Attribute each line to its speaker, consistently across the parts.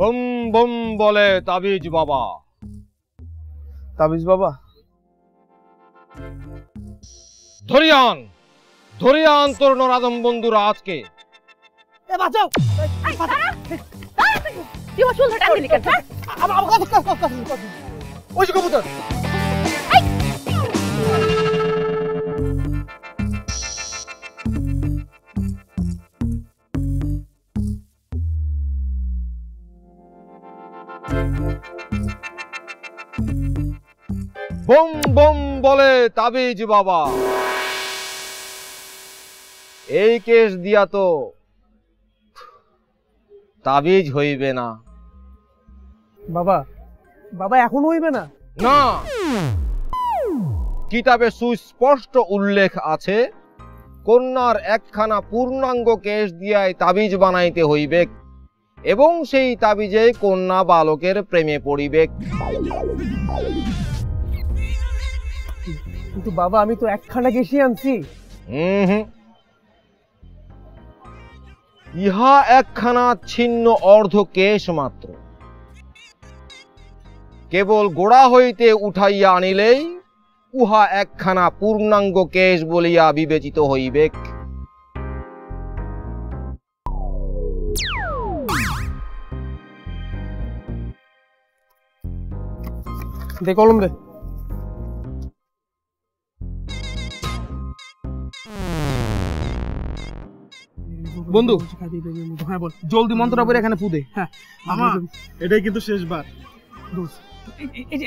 Speaker 1: Bomb bomb বলে তাবিজ বাবা।
Speaker 2: তাবিজ বাবা?
Speaker 1: ধরিয়ান ধরিয়ান তোর নরাদম বন্ধুরা আজকে।
Speaker 2: বাঁচাও! ওই যে কবুতর।
Speaker 1: বম বম বলে তাবিজ বাবা। এই কেস দিয়া তো তাবিজ হইবে না।
Speaker 2: বাবা, বাবা এখন হইবে না?
Speaker 1: না, কিতাবে সুস্পষ্ট উল্লেখ আছে কন্যার একখানা পূর্ণাঙ্গ কেশ দিয়াই তাবিজ বানাইতে হইবে এবং সেই তাবিজে কন্যা বালকের প্রেমে পড়িবে।
Speaker 2: কিন্তু বাবা আমি তো একখানা কেশই আনছি।
Speaker 1: ইহা একখানা ছিন্ন অর্ধ কেশ মাত্র। কেবল গোড়া হইতে উঠাইয়া আনিলেই উহা একখানা পূর্ণাঙ্গ কেশ বলিয়া বিবেচিত হইবে।
Speaker 2: দে কলম দে। বন্ধু, হ্যাঁ বল। জলদি মন্ত্রটা পড়ে এখানে ফু দে। হ্যাঁ মামা, এটাই কিন্তু শেষবার।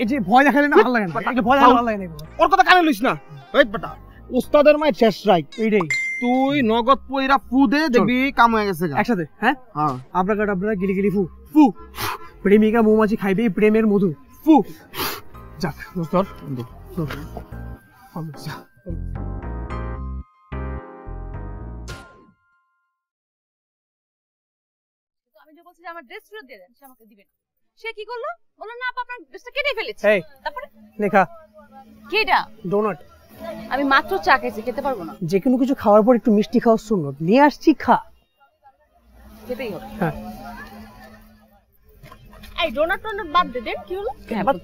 Speaker 2: এই যে ভয় দেখালে না ভালো লাগে না, এটা ভয় দেখালে ভালো লাগে না। ওর কথা কানে লইস না। এই বেটা, ওস্তাদের মায়ের শেষ রাইট এইটাই। তুই নগদ পয়রা ফু দে, দেখবি কাম হয়ে গেছে। একসাথে হ্যাঁ হ্যাঁ। আবরাকাডাবরা গিলি গিলি ফু ফু। প্রেমিকা মৌমাছি খাইবে প্রেমের মধু ফু। যাক দোস্ত,
Speaker 3: আমি যে বলছি যে আমার ড্রেস ফেরত দিয়ে দেন, সে আমাকে দিবে না। সে কি করলো? বললো না আপা আপনার ড্রেসটা কেটে ফেলেছে। তারপরে
Speaker 2: লেখা
Speaker 3: কেডা
Speaker 2: ডোনাট।
Speaker 3: আমি মাত্র চা খেয়েছি, খেতে পারবো না।
Speaker 2: যে কোনো কিছু খাওয়ার পর একটু মিষ্টি খাওয়ার সুন্নত। নিয়ে আসছি, খা।
Speaker 3: খেতেই হবে।
Speaker 2: হ্যাঁ
Speaker 3: এই ডোনাট টোনাট বাদ দে দেন। কি হলো?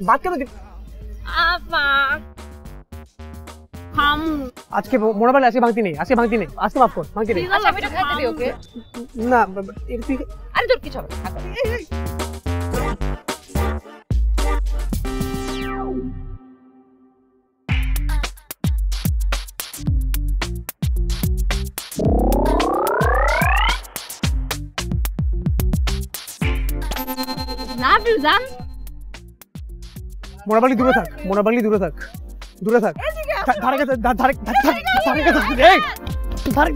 Speaker 2: বাদ কেন দিবি?
Speaker 3: আপা হাম
Speaker 2: আজকে মোড়াবেলা আছে ভাঙতি নেই, আজকে ভাঙতি নেই, আজকে মাফ কর, ভাঙতি নেই।
Speaker 3: আচ্ছা আমি একটু খেতে দিই ওকে।
Speaker 2: না
Speaker 3: আরে তোর কিছু হবে না। লাভ ইউ জান।
Speaker 2: মোড়াবালি দূরে থাক, মোড়াবালি দূরে থাক, দূরে থাক। ধারে কাছে ধারে কাছে এই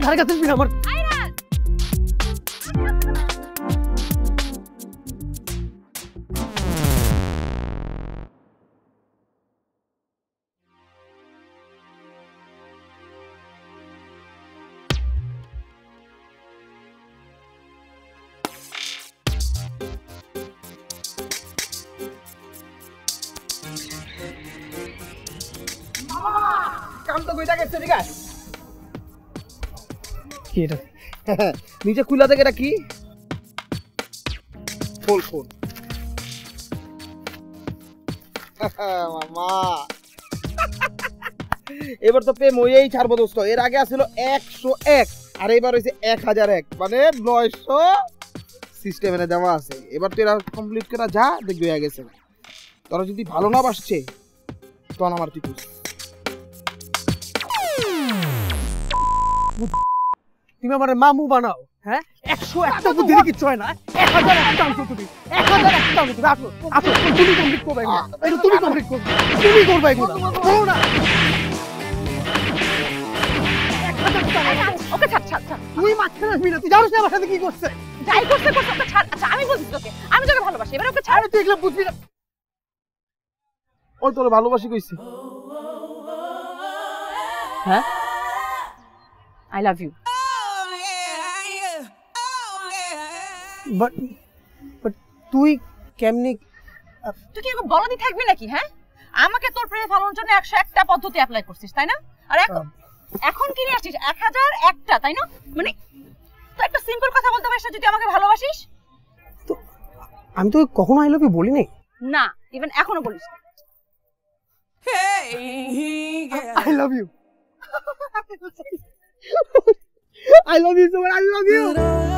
Speaker 2: ধারে কাছে বিনা আমার। নিচে খুলা থেকে এটা কি? ফোল ফোল মামা। এবার তো প্রেম হয়েই ছাড়বো দোস্ত। এর আগে আসছিল 101 আর এবার হয়েছে 1001, মানে 900 সিস্টেম এনে দেওয়া আছে। এবার তো এরা কমপ্লিট করা যা দেখবি হয়ে গেছে। তোরা যদি ভালো না বাসছে তখন আমার কি করছিস? তুমি আমার মামু বানাও। হ্যাঁ 101টা বুদ্ধি কিচ্ছু হয় না। 1001টা আনছো তুমি, 1001টা আনছো তুমি। আসো আসো, তুমি কমপ্লিট করবে না, এটা তুমি কমপ্লিট করবে, তুমি করবে এগুলো বলো না।
Speaker 3: ওকে ছাড় ছাড় ছাড়।
Speaker 2: তুই মাঝখানে আসবি না। তুই জানিস না আমার সাথে কি করছে?
Speaker 3: যাই করছে করছে, ওকে ছাড়। আচ্ছা আমি বলছি তোকে, আমি তোকে ভালোবাসি, এবার ওকে ছাড়।
Speaker 2: তুই এগুলো বুঝবি না। ওই তোরে ভালোবাসি কইছি।
Speaker 3: হ্যাঁ আই লাভ ইউ।
Speaker 2: বাট তুই কেমনি?
Speaker 3: তুই কি বলদি থাকবি নাকি? হ্যাঁ আমাকে তোর প্রেমে ফেলানোর জন্য 101টা পদ্ধতি অ্যাপ্লাই করছিস তাই না? আর এখন কি নিয়ে আসছিস 1001টা, তাই না? মানে তো একটা সিম্পল কথা বলতে পারিস না যদি আমাকে ভালোবাসিস।
Speaker 2: তো আমি তো কখনো আই লাভ ইউ বলি নাই।
Speaker 3: না, ইভেন এখনো বলিস না।
Speaker 2: I love you. I love you so much. I love you.